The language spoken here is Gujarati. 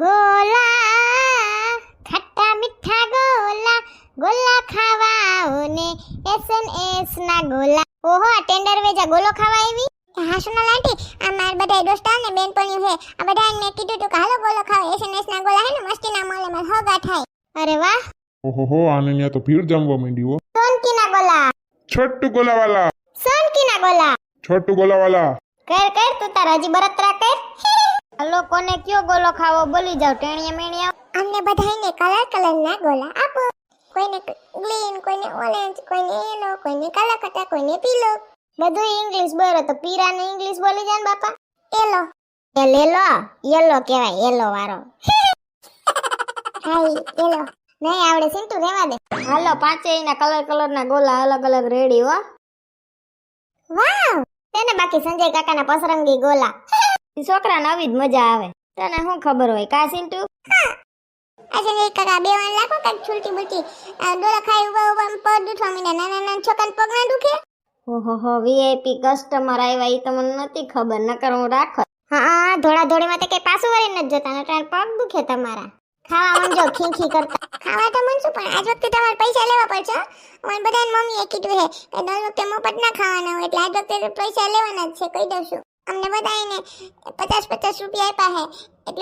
ગોલા ખટ્ટા મીઠા ગોલા ગોલા ખાવા ને એસએનએસ ના ગોલા. ઓહો આ ટેન્ડર વેજા ગોલો ખાવા આવી. હા સોના લાંટી આ માર બધાય દોસ્તાર ને બેનપણીઓ હે આ બધાને મેં કીધું તું કે હાલો ગોલો ખાવા એસએનએસ ના ગોલા હે ને મસ્તી ના મળે માર હગા થાય. અરે વાહ ઓહો આને ત્યાં તો ભીડ જમવા માંડી હો. સોનકી ના ગોલા છોટુ ગોલાવાલા સોનકી ના ગોલા છોટુ ગોલાવાલા કર તું તાર હજી બરતરા કર. હલો કોને કયો ગોલો ખાવો બોલી જાવ ટેણીયા મેણીયા. અમને બધાયને કલર ના ગોલા આપો. કોઈને ગ્રીન કોઈને ઓરેન્જ કોઈને યેલો કોઈને કાલા કટા કોઈને પીલો. બધું ઇંગ્લિશ બોલો તો પીરાને ઇંગ્લિશ બોલી જાય ને બાપા. એલો એ લેલો યેલો કહેવાય યેલો વાળો. હાય યેલો નહીં આવડે સિંટુ રેવા દે. હાલો પાંચેયના કલર ના ગોલા અલગ અલગ રેડી હો. વાવ તેને બાકી સંજય કાકાના પસરંગી ગોલા. ઈ છોકરાને આવી જ મજા આવે. તને શું ખબર હોય કા સિંટુ? આજે નહીં કાકા બેવાન લાખો કાક છુલટી બુલટી ડોલા ખાઈ ઉભા પગ દુખવા મીના નાના છોકરાને પગ ના દુખે. ઓહો વીઆઈપી કસ્ટમર આવ્યા ઈ તમને નથી ખબર નકર હું રાખ. હા ધોળા ધોળીમાં તે કઈ પાછું વળી નથી જોતા નટાણ પગ દુખે તમારા. ખાવા મંજો ખીંખી કરતા. ખાવા તો મનસું પણ આજ વખતે તમારે પૈસા લેવા પડશે. મને બધાને મમ્મીએ કીધું હે કે દર વખતે મફત ના ખાવાના હોય એટલે આજ વખતે પૈસા લેવાના જ છે કહી દઉં છું. અમને બધાને 50 રૂપિયા આપ્યા હે એટલે